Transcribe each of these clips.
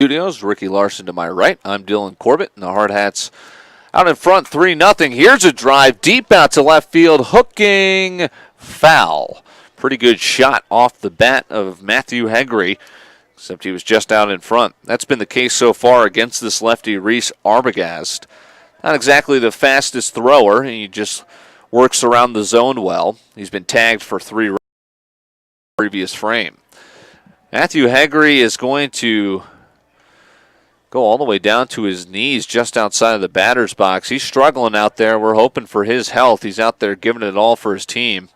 studios. Ricky Larson to my right. I'm Dylan Corbett, and the Hardhats out in front 3-0. Here's a drive deep out to left field, hooking foul. Pretty good shot off the bat of Matthew Hegre, except he was just out in front. That's been the case so far against this lefty, Reese Arbogast. Not exactly the fastest thrower. He just works around the zone well. He's been tagged for 3 runs in the previous frame. Matthew Hegre is going to go all the way down to his knees just outside of the batter's box. He's struggling out there. We're hoping for his health. He's out there giving it all for his team.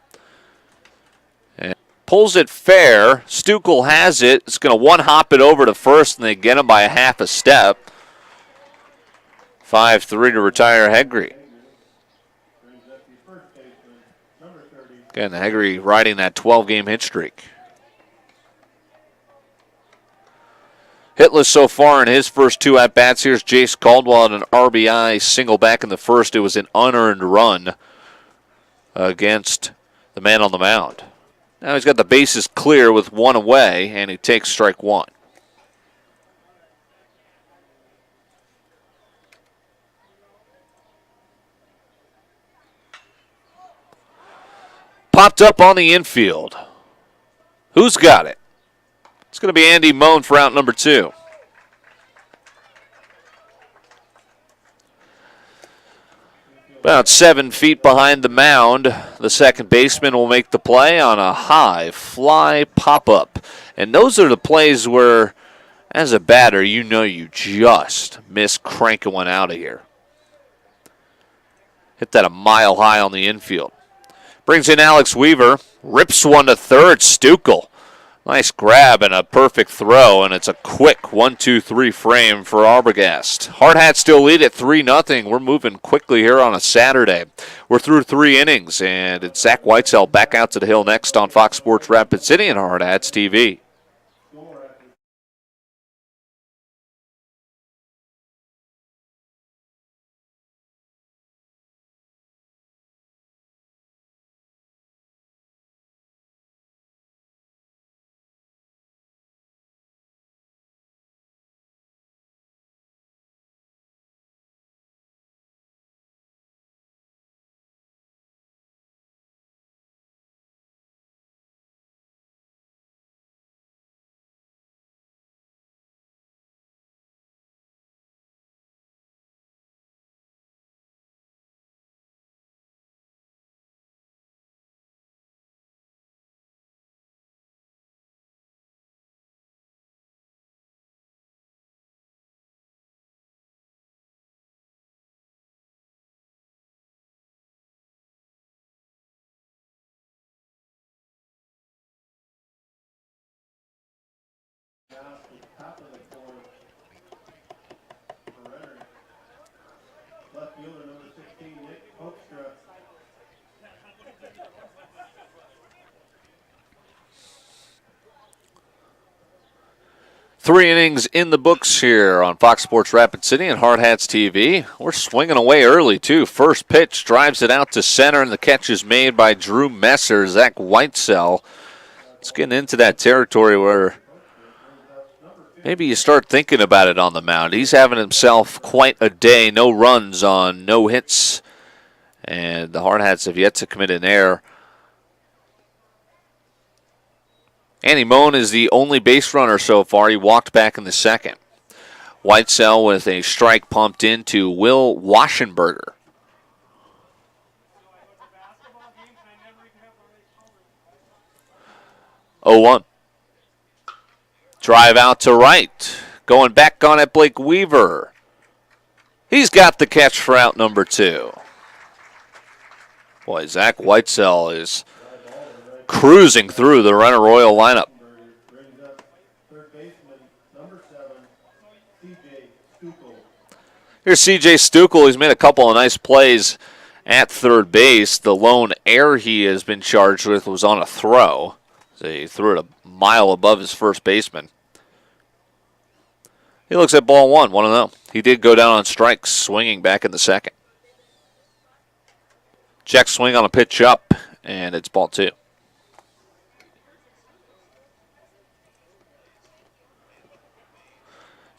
And pulls it fair. Stukel has it. It's going to one-hop it over to first, and they get him by a half a step. 5-3 to retire Hegre. Again, Hegre riding that 12-game hit streak. Hitless so far in his first 2 at-bats. Here's Jace Caldwell at an RBI single back in the first. It was an unearned run against the man on the mound. Now he's got the bases clear with 1 away, and he takes strike 1. Popped up on the infield. Who's got it? It's going to be Andy Moan for out number 2. About 7 feet behind the mound, the second baseman will make the play on a high fly pop-up. And those are the plays where, as a batter, you know you just miss cranking one out of here. Hit that a mile high on the infield. Brings in Alex Weaver, rips one to third. Stukel. Nice grab and a perfect throw, and it's a quick 1-2-3 frame for Arbogast. Hardhats still lead at 3-0. We're moving quickly here on a Saturday. We're through 3 innings, and it's Zach Whitesell back out to the hill next on Fox Sports Rapid City and Hardhats TV. Top of the 4th for Renner. Left fielder number 16, Nick Hoekstra. Three innings in the books here on Fox Sports Rapid City and Hardhats TV. We're swinging away early, too. First pitch drives it out to center, and the catch is made by Drew Messer. Zach Whitesell. It's getting into that territory where maybe you start thinking about it on the mound. He's having himself quite a day. No runs on no hits. And the Hardhats have yet to commit an error. Andy Moan is the only base runner so far. He walked back in the second. Whitesell with a strike pumped into Will Waschenberger. Oh, 1. Drive out to right. Going back on it, Blake Weaver. He's got the catch for out number 2. Boy, Zach Whitesell is cruising through the Renner Royal lineup. Here's C.J. Stukel. He's made a couple of nice plays at third base. The lone error he has been charged with was on a throw. So he threw it a mile above his first baseman. He looks at ball 1, 1-0. He did go down on strikes, swinging back in the second. Check swing on a pitch up, and it's ball 2.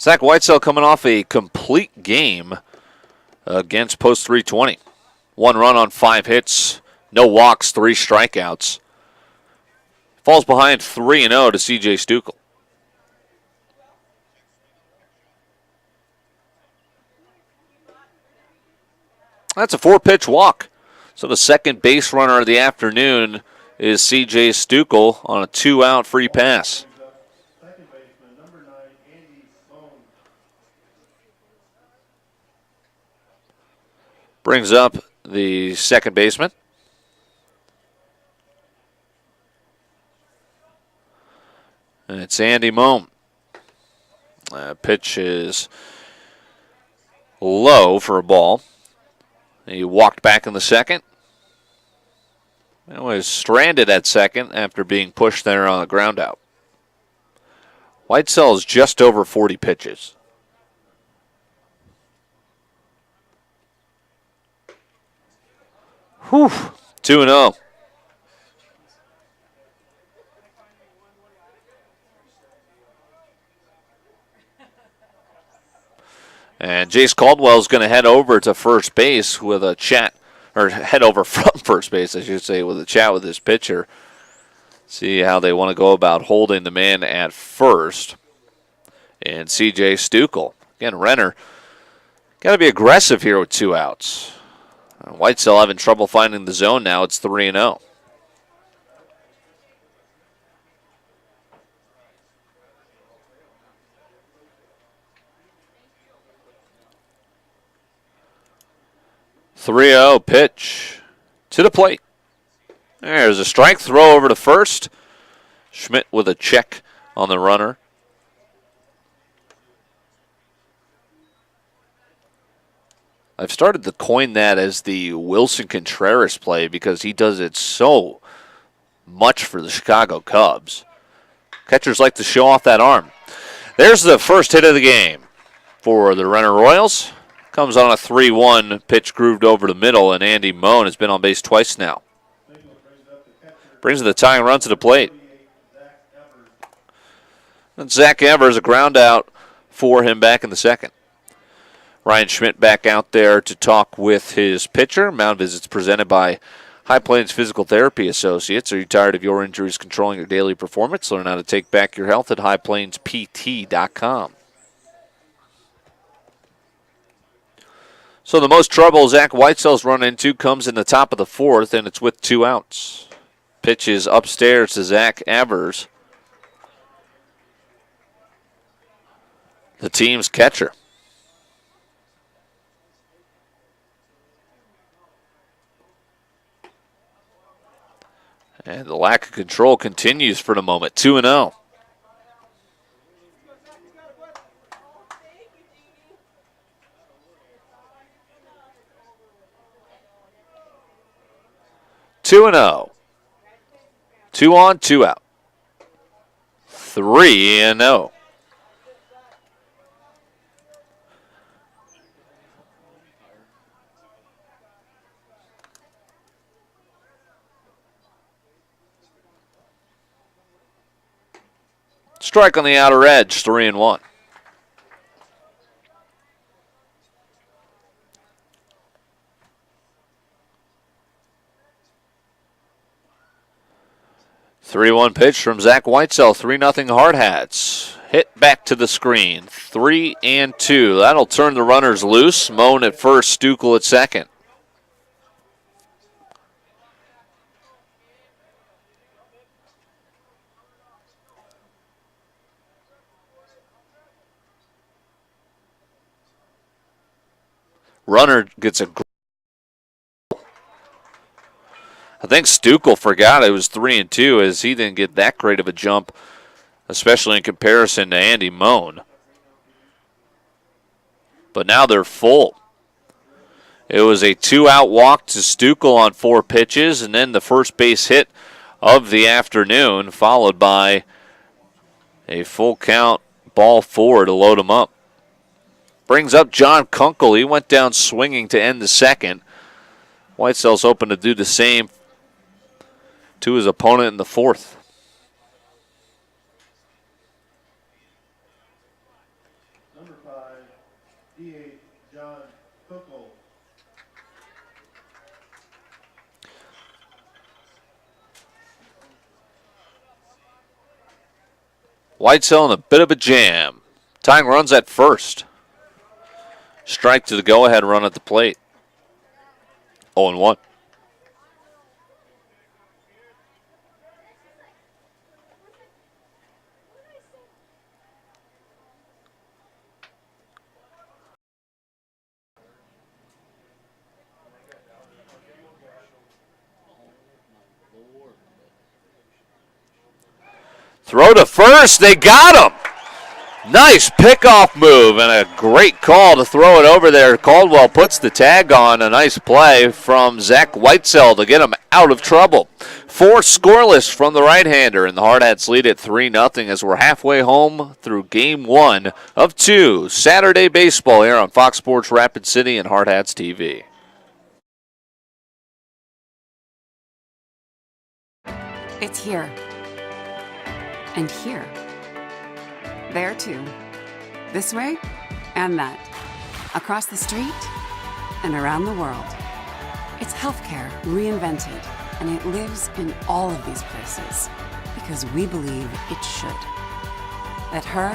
Zach Whitesell coming off a complete game against Post 320. 1 run on 5 hits, no walks, 3 strikeouts. Falls behind 3-0 to C.J. Stukel. That's a 4-pitch walk. So the second base runner of the afternoon is C.J. Stukel on a 2-out free pass. Second baseman, number 9, Andy Sloan. Brings up the second baseman. And it's Andy Moan. Pitch is low for a ball. He walked back in the second. He was stranded at second after being pushed there on the ground out. Whitesell is just over 40 pitches. Whew, 2-0. And Jace Caldwell is going to head over to first base with a chat, or head over from first base, I should say, with a chat with his pitcher. See how they want to go about holding the man at first. And C.J. Stukel. Again, Renner got to be aggressive here with 2 outs. Whitesell having trouble finding the zone now. It's 3-0. Pitch to the plate. There's a strike throw over to first. Schmidt with a check on the runner. I've started to coin that as the Wilson Contreras play because he does it so much for the Chicago Cubs. Catchers like to show off that arm. There's the first hit of the game for the Renner Royals. Comes on a 3-1 pitch grooved over the middle, and Andy Moan has been on base twice now. Brings the tying run to the plate. And Zach Evers, a ground out for him back in the second. Ryan Schmidt back out there to talk with his pitcher. Mound visits presented by High Plains Physical Therapy Associates. Are you tired of your injuries controlling your daily performance? Learn how to take back your health at highplainspt.com. So the most trouble Zach Whitesell's run into comes in the top of the 4th, and it's with 2 outs. Pitch is upstairs to Zach Evers, the team's catcher. And the lack of control continues for the moment. 2-0. Two and 0. 2 on, 2 out. 3-0. Strike on the outer edge, 3-1. Three-one pitch from Zach Whitesell, 3-0 Hardhats. Hit back to the screen, 3-2. That'll turn the runners loose. Moan at first, Stukel at second. Runner gets a. I think Stukel forgot it was 3-2 as he didn't get that great of a jump, especially in comparison to Andy Moan. But now they're full. It was a 2-out walk to Stukel on 4 pitches, and then the first base hit of the afternoon, followed by a full count ball 4 to load him up. Brings up John Kunkel. He went down swinging to end the second. Whitesell's open to do the same to his opponent in the 4th. number 5, DH John Cookle. Whitesell in a bit of a jam. Tying runs at first. Strike to the go-ahead run at the plate. 0-1. Throw to first. They got him. Nice pickoff move and a great call to throw it over there. Caldwell puts the tag on. A nice play from Zach Whitesell to get him out of trouble. 4 scoreless from the right-hander, and the Hardhats lead at 3-0 as we're halfway home through Game 1 of 2. Saturday baseball here on Fox Sports Rapid City and Hardhats TV. It's here. And here. There too. This way and that. Across the street and around the world. It's healthcare reinvented, and it lives in all of these places because we believe it should. That her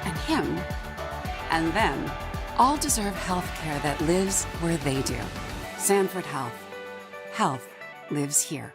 and him and them all deserve healthcare that lives where they do. Sanford Health. Health lives here.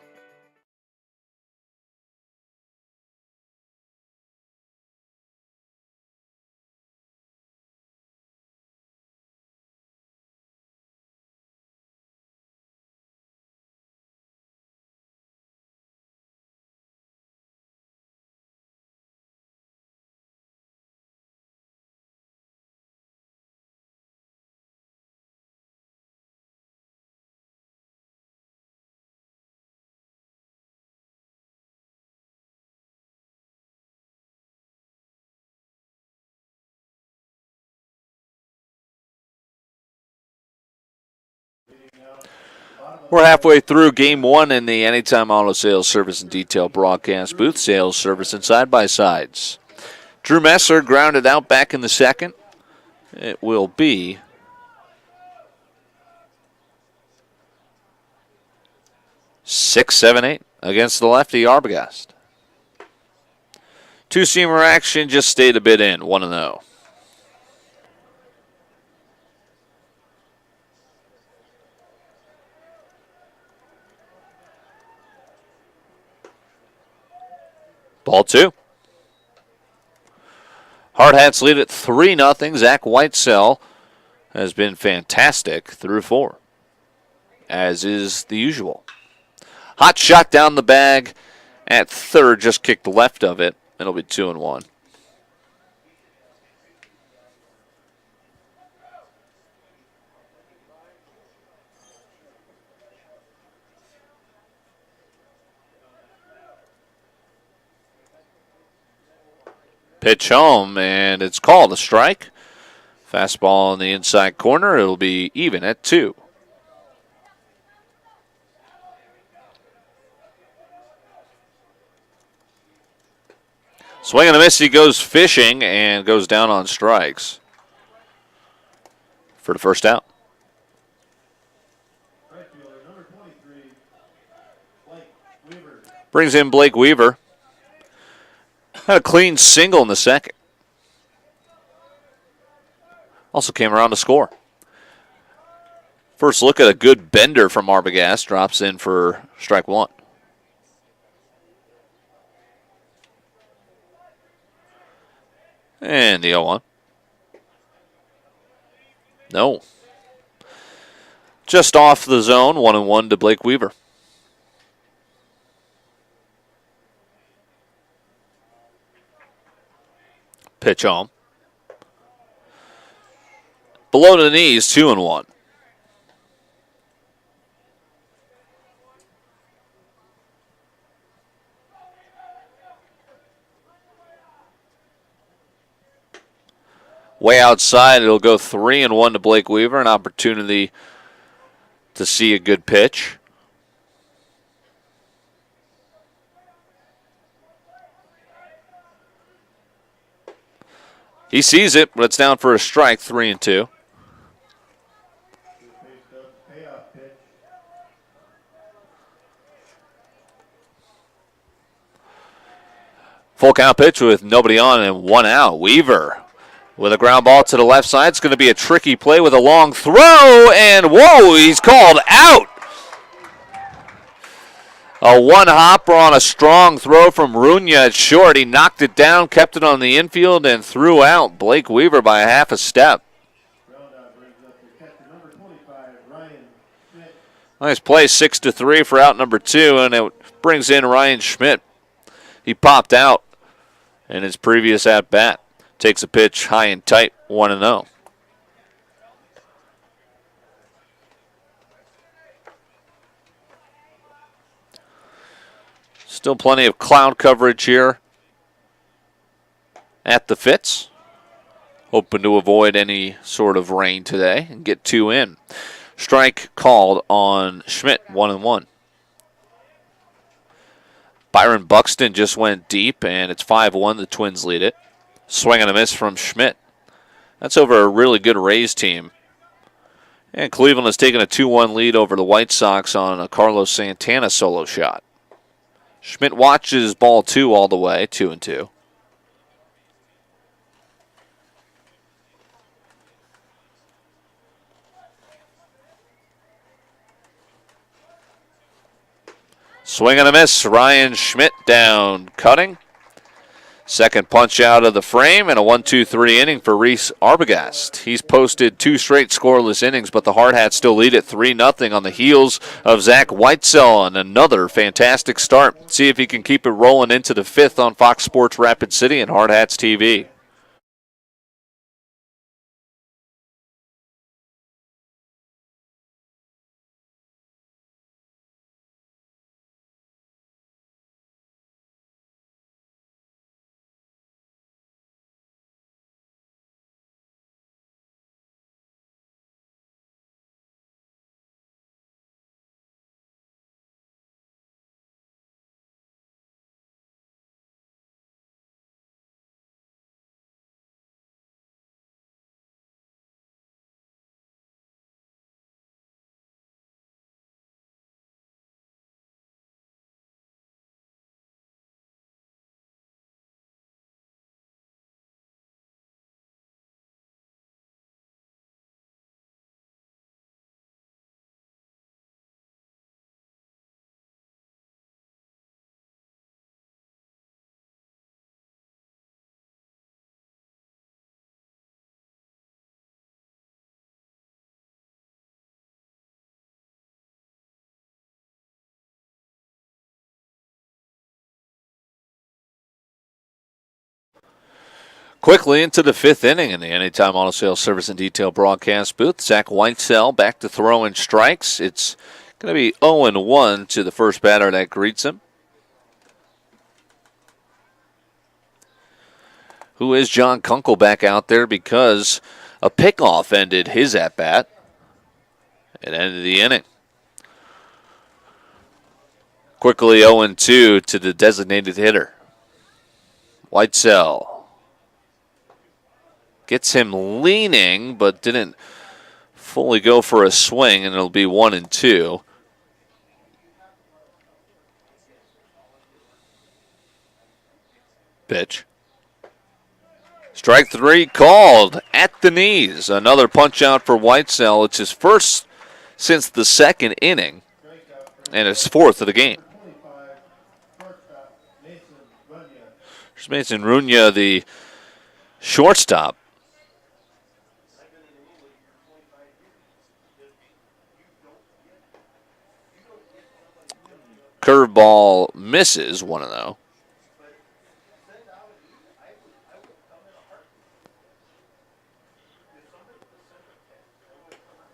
We're halfway through Game 1 in the Anytime Auto Sales Service and Detail broadcast booth. Sales, service, and side-by-sides. Drew Messer grounded out back in the second. It will be six, seven, 8 against the lefty Arbogast. Two-seamer action just stayed a bit in, 1-0. Ball 2. Hardhats lead at 3-0. Zach Whitesell has been fantastic through 4, as is the usual. Hot shot down the bag at third, just kicked left of it. It'll be 2-1. Pitch home, and it's called a strike. Fastball in the inside corner. It'll be even at 2. Swing and a miss. He goes fishing and goes down on strikes for the first out. Right fielder, number 23, Blake Weaver. Brings in Blake Weaver. Had a clean single in the second. Also came around to score. First look at a good bender from Arbogast. Drops in for strike 1. And the 0-1. No. Just off the zone, 1-1 to Blake Weaver. Pitch home. Below the knees, 2-1. Way outside, it'll go 3-1 to Blake Weaver. An opportunity to see a good pitch. He sees it, but it's down for a strike, 3-2. Payoff pitch. Full count pitch with nobody on and 1 out. Weaver with a ground ball to the left side. It's going to be a tricky play with a long throw, and whoa, he's called out. A one-hopper on a strong throw from Runya at short. He knocked it down, kept it on the infield, and threw out Blake Weaver by a half a step. Groundout brings up the catcher, number 25, Ryan Schmidt. Nice play, 6-3 for out number 2, and it brings in Ryan Schmidt. He popped out in his previous at-bat. Takes a pitch high and tight, 1-0. Still plenty of cloud coverage here at the Fitz. Hoping to avoid any sort of rain today and get 2 in. Strike called on Schmidt, 1-1. Byron Buxton just went deep, and it's 5-1. The Twins lead it. Swing and a miss from Schmidt. That's over a really good Rays team. And Cleveland has taken a 2-1 lead over the White Sox on a Carlos Santana solo shot. Schmidt watches ball 2 all the way, 2-2. Swing and a miss. Ryan Schmidt down, cutting. Second punch out of the frame, and a 1-2-3 inning for Reese Arbogast. He's posted 2 straight scoreless innings, but the Hardhats still lead at 3-0 on the heels of Zach Whitesell on another fantastic start. See if he can keep it rolling into the 5th on Fox Sports Rapid City and HardhatsTV. Quickly into the 5th inning in the Anytime Auto Sales Service and Detail broadcast booth. Zach Whitesell back to throwing strikes. It's going to be 0-1 to the first batter that greets him. Who is John Kunkel back out there because a pickoff ended his at-bat. It ended the inning. Quickly 0-2 to the designated hitter. Whitesell gets him leaning, but didn't fully go for a swing, and it'll be 1-2. Pitch. Strike 3 called at the knees. Another punch out for Whitesell. It's his first since the 2nd inning, and it's 4th of the game. There's Mason Runya, the shortstop. Curveball misses, 1-0.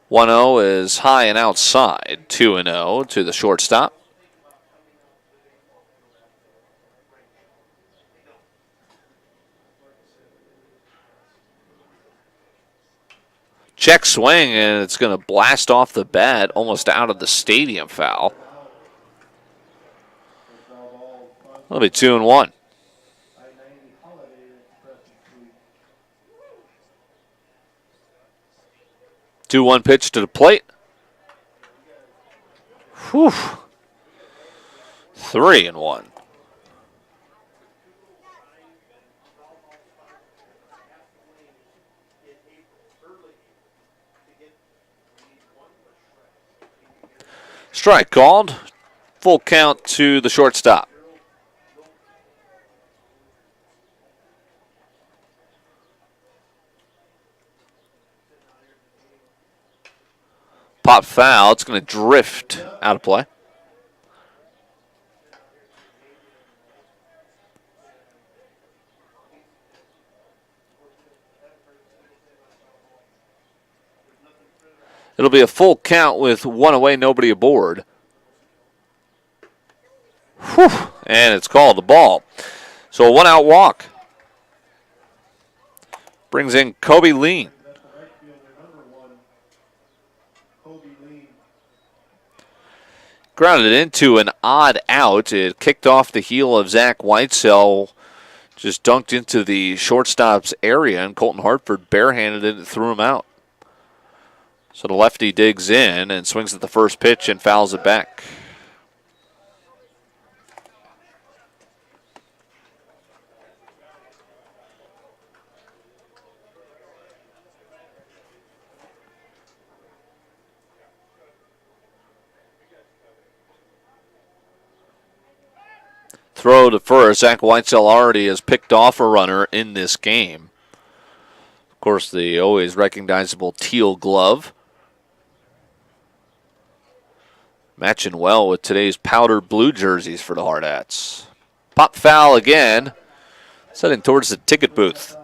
1-0 is high and outside. 2-0 to the shortstop. Check swing, and it's going to blast off the bat, almost out of the stadium. Foul. It'll be 2-1. 2-1 pitch to the plate. Whew. 3-1. Strike called. Full count to the shortstop. Pop foul. It's going to drift out of play. It'll be a full count with 1 away, nobody aboard. Whew. And it's called a ball. So a 1-out walk. Brings in Kobe Lean. Grounded into an odd out. It kicked off the heel of Zach Whitesell. Just dunked into the shortstop's area, and Colton Hartford barehanded it and threw him out. So the lefty digs in and swings at the first pitch and fouls it back. Throw to first. Zach Whitesell already has picked off a runner in this game. Of course, the always recognizable teal glove. Matching well with today's powder blue jerseys for the Hardhats. Pop foul again. Setting towards the ticket booth.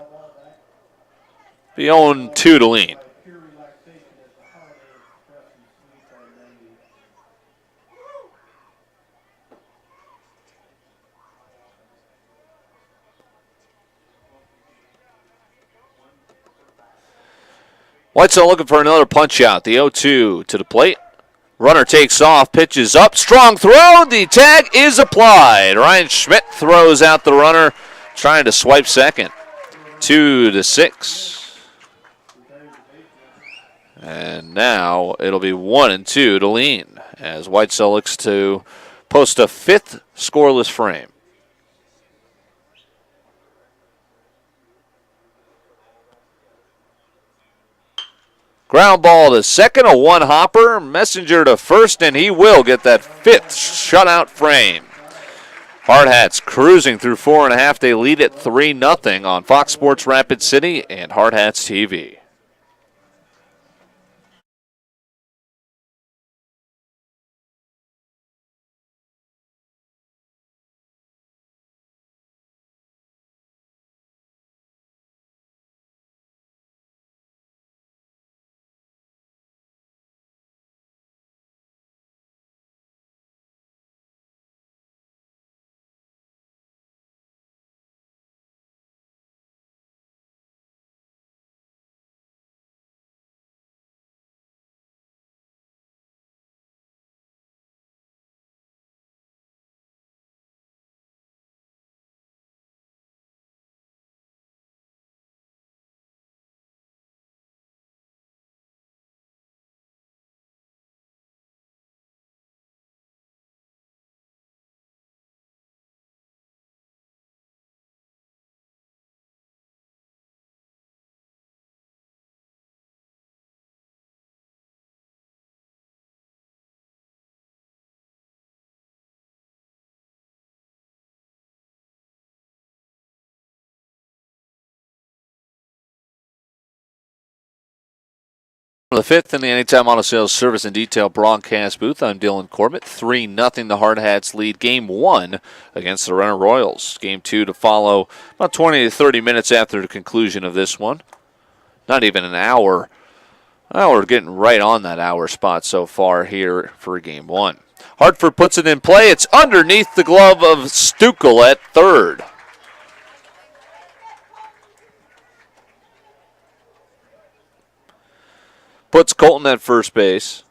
Be 0-2 to Lean. Whitesell looking for another punch out. The 0-2 to the plate. Runner takes off, pitches up, strong throw. The tag is applied. Ryan Schmidt throws out the runner, trying to swipe second. 2-6. And now it'll be 1-2 to Lean as Whitesell looks to post a 5th scoreless frame. Ground ball to second, a 1 hopper. Messenger to first, and he will get that 5th shutout frame. Hardhats cruising through 4.5. They lead at 3-0 on Fox Sports Rapid City and Hardhats TV. The 5th in the Anytime Auto Sales Service and Detail broadcast booth. I'm Dylan Corbett. 3-0 the Hardhats lead Game 1 against the Renner Royals. Game 2 to follow about 20 to 30 minutes after the conclusion of this one. Not even an hour. We're getting right on that hour spot so far here for Game 1. Hartford puts it in play. It's underneath the glove of Stukel at third. Puts Colton at first base.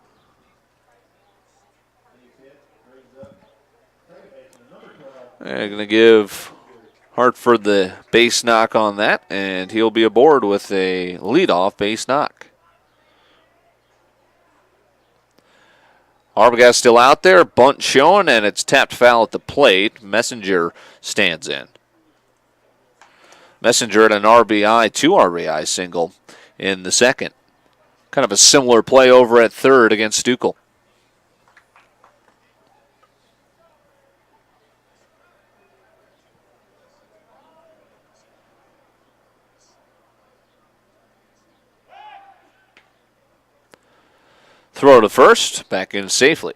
They're going to give Hartford the base knock on that, and he'll be aboard with a leadoff base knock. Arbogast still out there, bunt showing, and it's tapped foul at the plate. Messenger stands in. Messenger at an RBI, 2 RBI single in the second. Kind of a similar play over at third against Stukel. Throw to first, back in safely.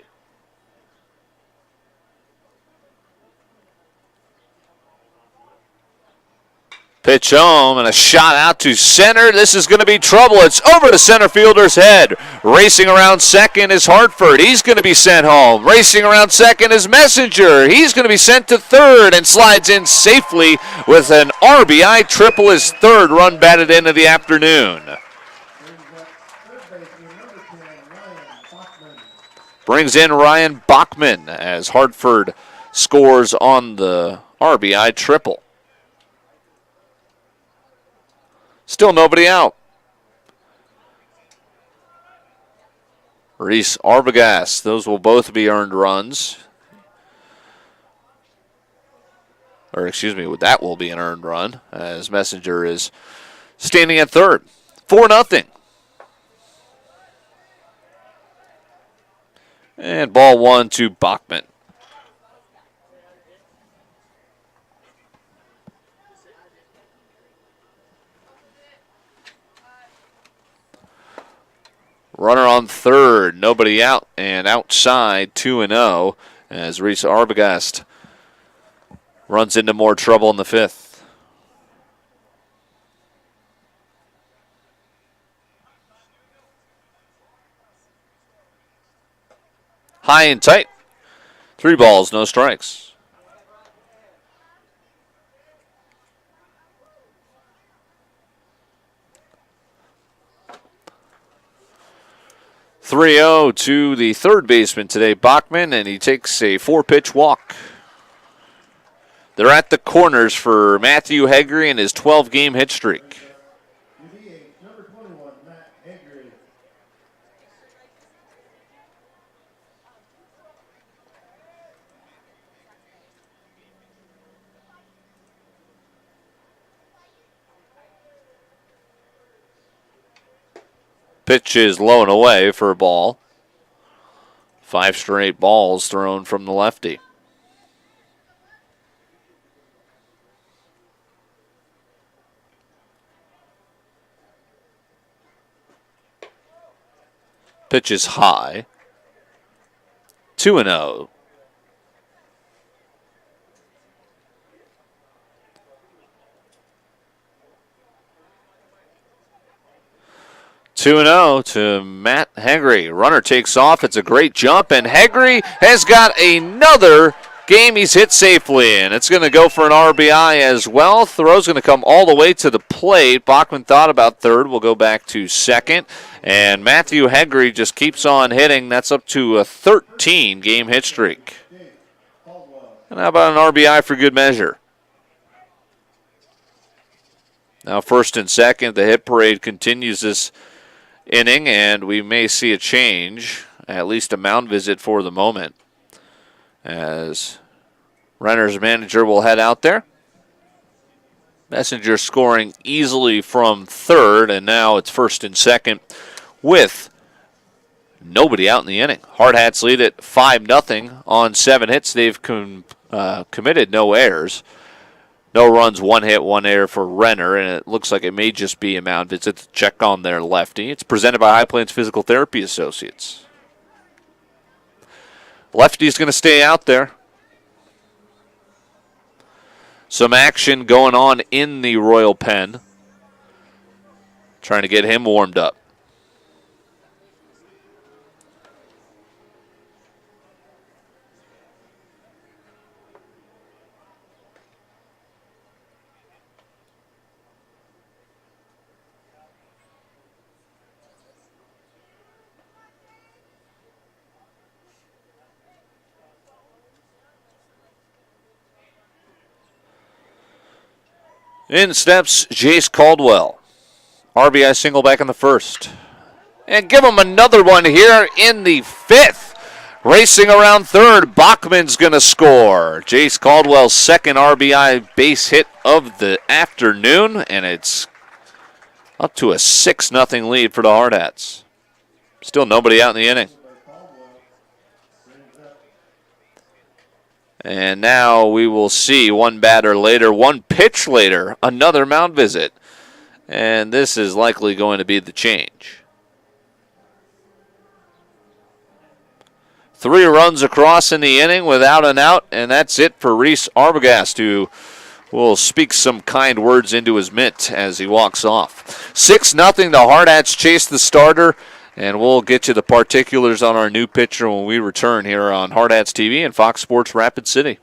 Pitch home and a shot out to center. This is going to be trouble. It's over the center fielder's head. Racing around second is Hartford. He's going to be sent home. Racing around second is Messenger. He's going to be sent to third and slides in safely with an RBI triple, his third run batted into the afternoon. Brings in Ryan Bachman as Hartford scores on the RBI triple. Still nobody out. Reese Arbogast, those will both be earned runs. Or excuse me, that will be an earned run as Messenger is standing at third. 4-0. And ball 1 to Bachman. Runner on third, nobody out, and outside 2-0 as Reese Arbogast runs into more trouble in the fifth. High and tight. 3 balls, no strikes. 3-0 to the third baseman today, Bachman, and he takes a 4-pitch walk. They're at the corners for Matthew Hegre and his 12-game hit streak. Number 21, Matt Hegre. Pitch is low and away for a ball. 5 straight balls thrown from the lefty. Pitch is high. 2-0. To Matt Hegre. Runner takes off. It's a great jump, and Hegre has got another game he's hit safely in. It's going to go for an RBI as well. Throw's going to come all the way to the plate. Bachman thought about third. We'll go back to second. And Matthew Hegre just keeps on hitting. That's up to a 13-game hit streak. And how about an RBI for good measure? Now first and second, the hit parade continues this inning, and we may see a change, at least a mound visit for the moment, as Renner's manager will head out there. Messenger scoring easily from third, and now it's first and second with nobody out in the inning. Hardhats lead at 5-0 on 7 hits. They've committed no errors. No runs, 1 hit, 1 error for Renner, and it looks like it may just be a mound visit to check on their lefty. It's presented by High Plains Physical Therapy Associates. Lefty's going to stay out there. Some action going on in the Royal Pen. Trying to get him warmed up. In steps Jace Caldwell. RBI single back in the first. And give him another one here in the fifth. Racing around third, Bachman's going to score. Jace Caldwell's second RBI base hit of the afternoon, and it's up to a 6-0 lead for the Hardhats. Still nobody out in the inning. And now we will see one batter later, one pitch later, another mound visit. And this is likely going to be the change. 3 runs across in the inning without an out, and that's it for Reese Arbogast, who will speak some kind words into his mitt as he walks off. 6-0, the Hardhats chase the starter, and we'll get you the particulars on our new pitcher when we return here on Hardhats TV and Fox Sports Rapid City.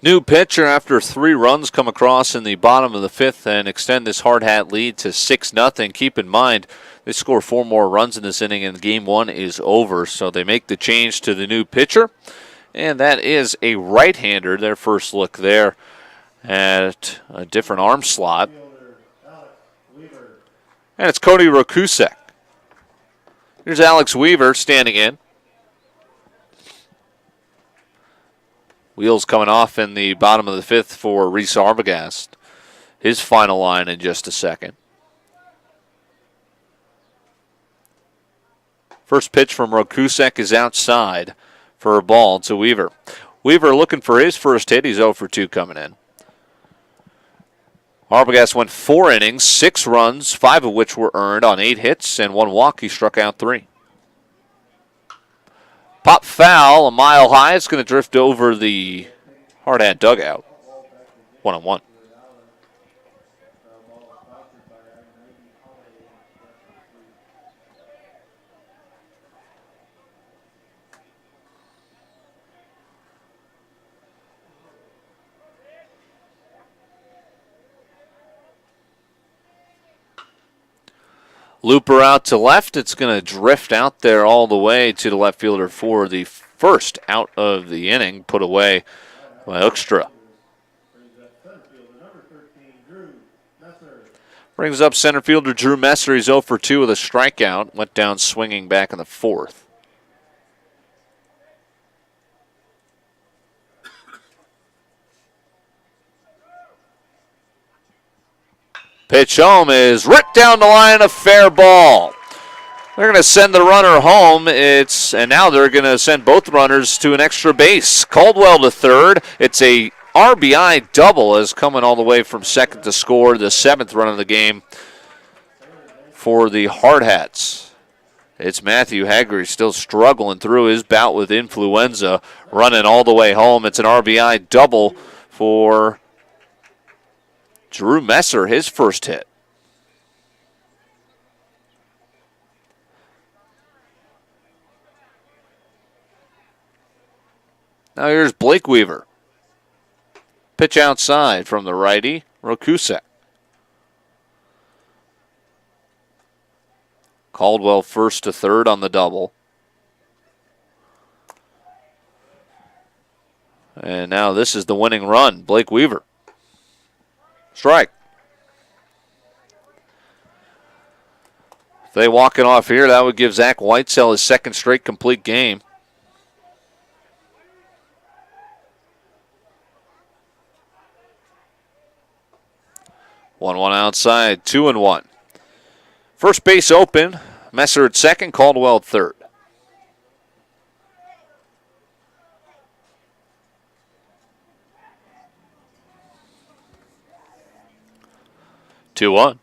New pitcher after 3 runs come across in the bottom of the 5th and extend this Hardhat lead to 6-0. Keep in mind, they score 4 more runs in this inning and game 1 is over. So they make the change to the new pitcher. And that is a right-hander, their first look there at a different arm slot. And it's Cody Rokusek. Here's Alex Weaver standing in. Wheels coming off in the bottom of the 5th for Reese Arbogast. His final line in just a second. First pitch from Rokusek is outside for a ball to Weaver. Weaver looking for his first hit. He's 0 for 2 coming in. Arbogast went 4 innings, 6 runs, 5 of which were earned on 8 hits and 1 walk. He struck out 3. Pop foul, a mile high. It's going to drift over the Hardhat dugout. 1-1. Looper out to left. It's going to drift out there all the way to the left fielder for the first out of the inning, put away by Oakstra. Brings up center fielder Drew Messer. He's 0 for 2 with a strikeout. Went down swinging back in the 4th. Pitch home is ripped down the line, a fair ball. They're going to send the runner home. And now they're going to send both runners to an extra base. Caldwell to third. It's a RBI double as coming all the way from second to score the 7th run of the game for the Hardhats. It's Matthew Haggerty still struggling through his bout with influenza, running all the way home. It's an RBI double for Drew Messer, his first hit. Now here's Blake Weaver. Pitch outside from the righty, Rokusek. Caldwell first to third on the double. And now this is the winning run, Blake Weaver. Strike. If they walk it off here, that would give Zach Whitesell his second straight complete game. One outside, 2-1. First base open. Messer at second, Caldwell at third. Two one.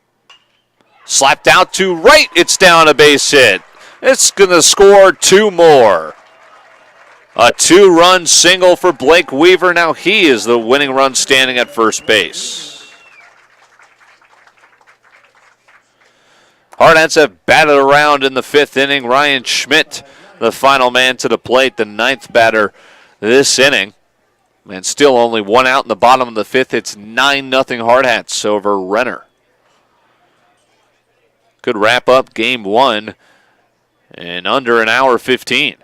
Slapped out to right. It's down a base hit. It's going to score two more. A two-run single for Blake Weaver. Now he is the winning run standing at first base. Hardhats have batted around in the fifth inning. Ryan Schmidt, the final man to the plate, the ninth batter this inning. And still only one out in the bottom of the fifth. It's 9-0 Hardhats over Renner. Could wrap up game one in under an hour 15.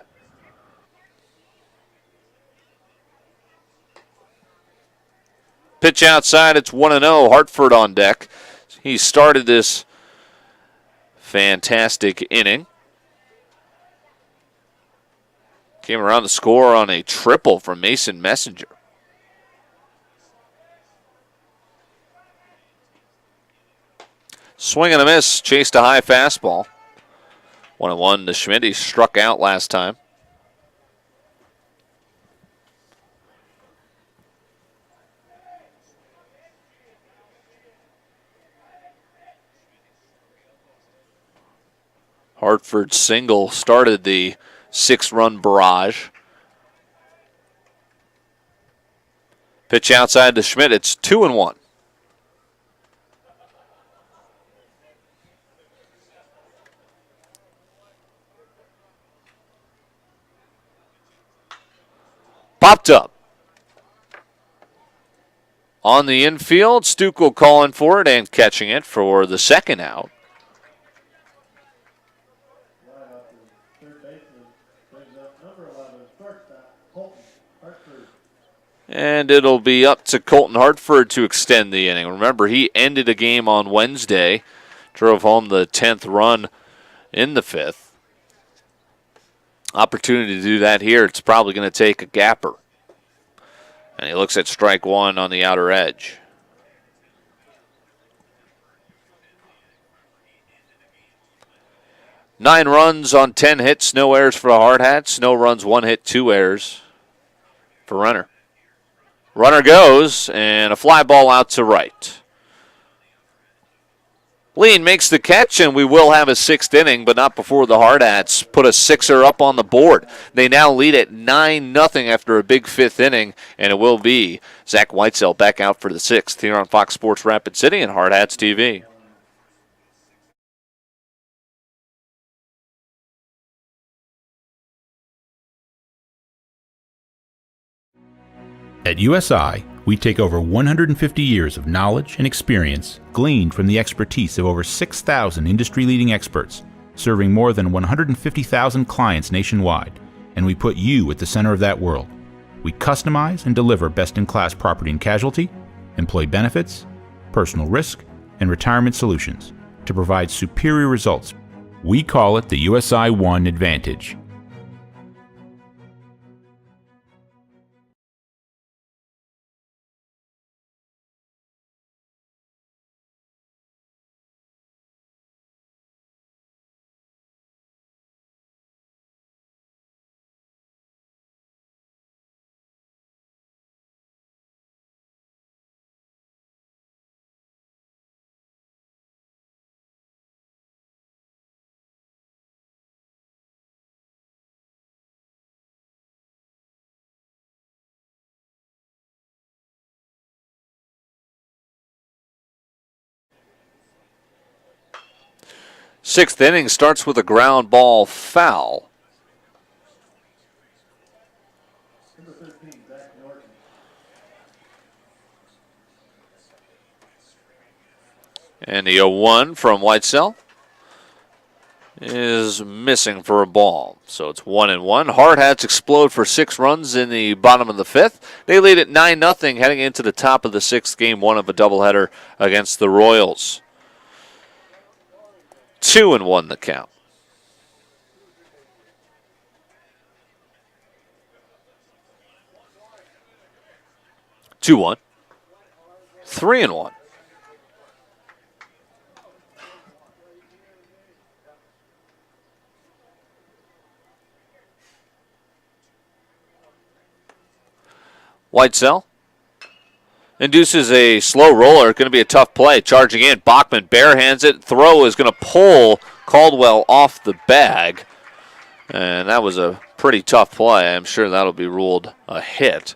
Pitch outside, it's 1-0. Hartford on deck. He started this fantastic inning. Came around the score on a triple from Mason Messenger. Swing and a miss, chased a high fastball. 1-1 to Schmidt. He struck out last time. Hartford single started the 6-run barrage. Pitch outside to Schmidt. It's 2-1. Popped up. On the infield, Stuckel calling for it and catching it for the second out. And it'll be up to Colton Hartford to extend the inning. Remember, he ended a game on Wednesday, drove home the 10th run in the fifth. Opportunity to do that here. It's probably going to take a gapper. And he looks at strike one on the outer edge. Nine runs on 10 hits, no errors for the Hardhats. No runs, 1 hit, 2 errors for Renner. Runner goes, and a fly ball out to right. Lean makes the catch, and we will have a sixth inning, but not before the Hardhats put a sixer up on the board. They now lead at 9-0 after a big fifth inning, and it will be Zach Whitesell back out for the sixth here on Fox Sports Rapid City and HardhatsTV. At USI, we take over 150 years of knowledge and experience gleaned from the expertise of over 6,000 industry-leading experts, serving more than 150,000 clients nationwide, and we put you at the center of that world. We customize and deliver best-in-class property and casualty, employee benefits, personal risk, and retirement solutions to provide superior results. We call it the USI One Advantage. Sixth inning starts with a ground ball foul. And the 0-1 from Whitesell is missing for a ball. So it's 1-1. Hardhats explode for 6 runs in the bottom of the 5th. They lead at 9-0 heading into the top of the 6th, game 1 of a doubleheader against the Royals. 2-1 the count. Two one. 3-1. Whitesell induces a slow roller. Going to be a tough play. Charging in. Bachman barehands it. Throw is going to pull Caldwell off the bag. And that was a pretty tough play. I'm sure that'll be ruled a hit.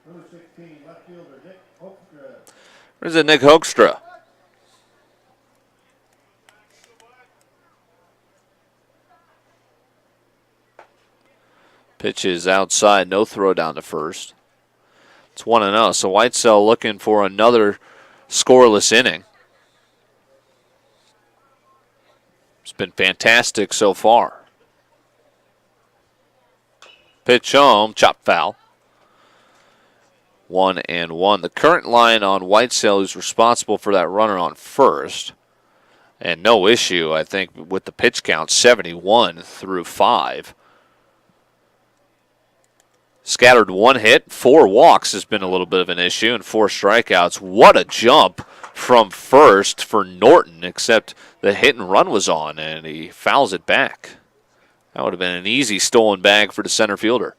Number 16, left fielder Nick Hoekstra. There's a Nick Hoekstra. Pitch is outside, no throw down to first. It's 1-0, so Whitesell looking for another scoreless inning. It's been fantastic so far. Pitch home, chop foul. 1-1. The current line on Whitesell, who's responsible for that runner on first. And no issue, I think, with the pitch count, 71 through 5. Scattered 1 hit, 4 walks has been a little bit of an issue, and 4 strikeouts. What a jump from first for Norton, except the hit and run was on, and he fouls it back. That would have been an easy stolen bag for the center fielder.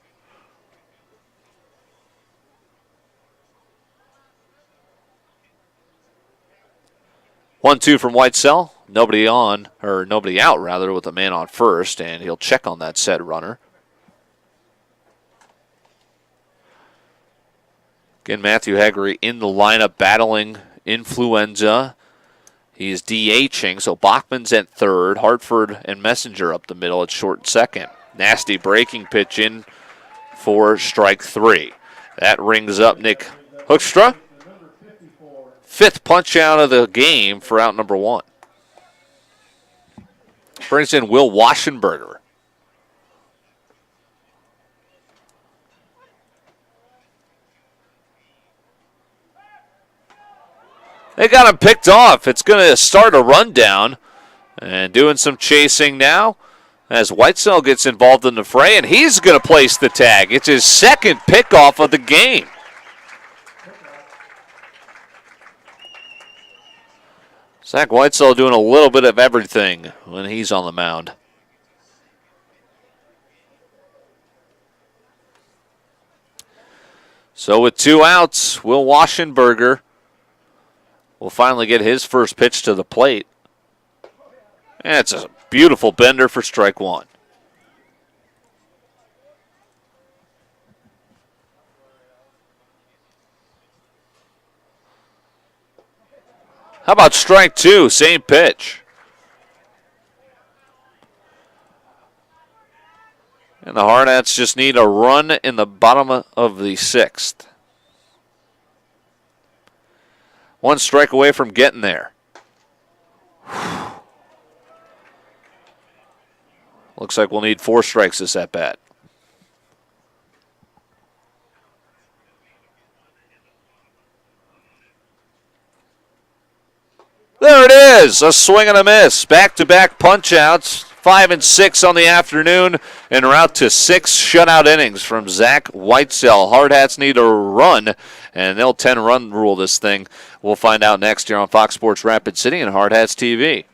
One-two from Whitesell. Nobody on, or nobody out rather, with a man on first, and he'll check on that said runner. Again, Matthew Haggerty in the lineup battling influenza. He's DHing, so Bachman's at third. Hartford and Messenger up the middle at short second. Nasty breaking pitch in for strike 3. That rings up Nick Hoekstra. 5th punch out of the game for out number 1. Brings in Will Waschenberger. They got him picked off. It's going to start a rundown. And doing some chasing now as Whitesell gets involved in the fray, and he's going to place the tag. It's his 2nd pickoff of the game. Zach Whitesell doing a little bit of everything when he's on the mound. So with 2 outs, Will Waschenberger will finally get his first pitch to the plate. And it's a beautiful bender for strike 1. How about strike 2? Same pitch. And the Hardhats just need a run in the bottom of the 6th. 1 strike away from getting there. Looks like we'll need 4 strikes this at bat. There it is, a swing and a miss. Back-to-back punch-outs, 5 and 6 on the afternoon, and route to 6 shutout innings from Zach Whitesell. Hardhats need a run, and they'll 10-run rule this thing. We'll find out next year on Fox Sports Rapid City and Hardhats TV.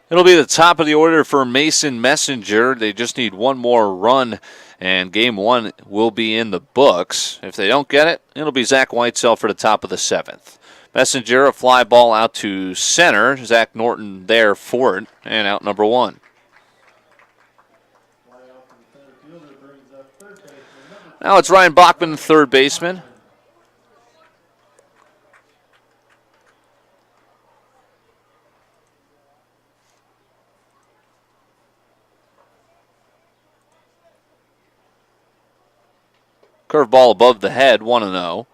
It'll be the top of the order for Mason Messenger. They just need one more run, and game one will be in the books. If they don't get it, it'll be Zach Whitesell for the top of the 7th. Messenger, a fly ball out to center. Zach Norton there for it, and out number 1. Now it's Ryan Bachman, the third baseman. Curveball above the head, 1-0.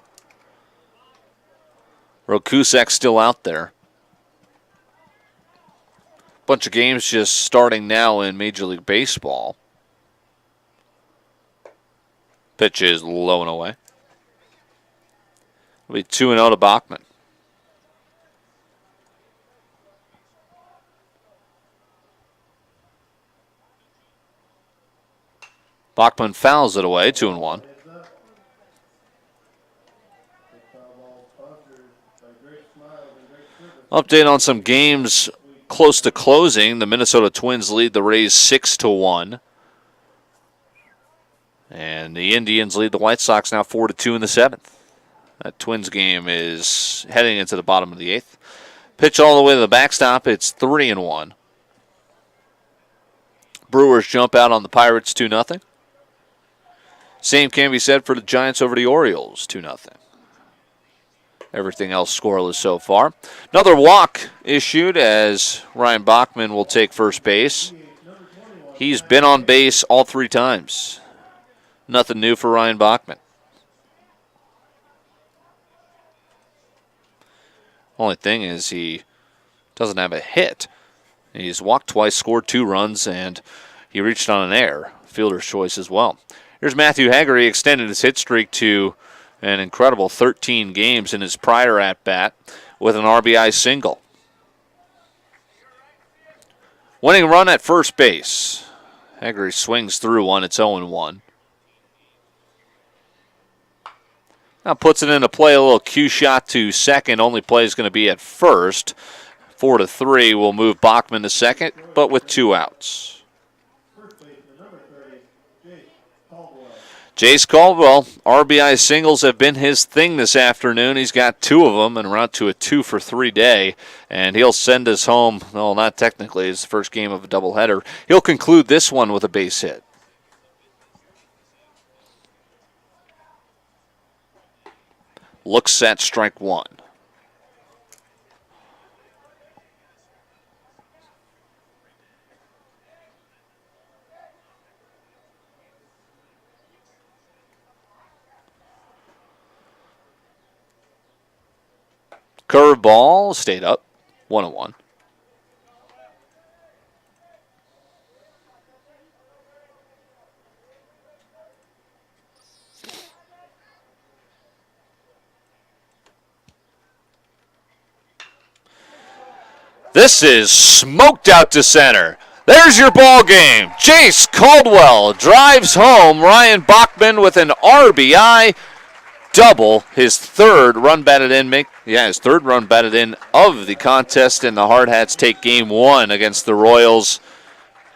Rokusek still out there. Bunch of games just starting now in Major League Baseball. Pitch is low and away. It'll be 2-0 to Bachman. Bachman fouls it away, 2-1. Update on some games close to closing. The Minnesota Twins lead the Rays 6-1. And the Indians lead the White Sox now 4-2 in the 7th. That Twins game is heading into the bottom of the 8th. Pitch all the way to the backstop. It's 3-1. Brewers jump out on the Pirates 2-0. Same can be said for the Giants over the Orioles 2-0. Everything else scoreless so far. Another walk issued as Ryan Bachman will take first base. He's been on base all 3 times. Nothing new for Ryan Bachman. Only thing is he doesn't have a hit. He's walked twice, scored 2 runs, and he reached on an error. Fielder's choice as well. Here's Matthew Haggerty, extended his hit streak to an incredible 13 games in his prior at-bat with an RBI single. Winning run at first base. Haggerty swings through one. It's 0-1. Now puts it into play, a little cue shot to second. Only play is going to be at first. 4-3 will move Bachman to second, but with 2 outs. Jace Caldwell, RBI singles have been his thing this afternoon. He's got 2 of them, and we're out to a 2-for-3 day. And he'll send us home, well, not technically, it's the first game of a doubleheader. He'll conclude this one with a base hit. Looks at strike 1. Curveball stayed up, 1-1. This is smoked out to center. There's your ball game. Jace Caldwell drives home Ryan Bachman with an RBI double, his 3rd run batted in. His 3rd run batted in of the contest, and the Hardhats take game 1 against the Royals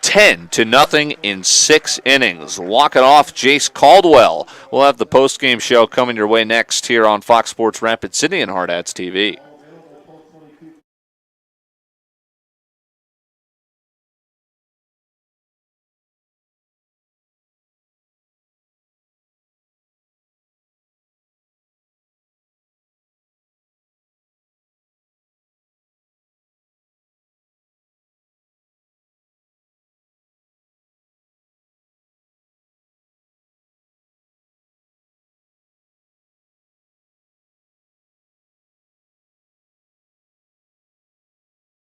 10-0 in 6 innings. Walk it off, Jace Caldwell. We'll have the post-game show coming your way next here on Fox Sports Rapid City and HardhatsTV.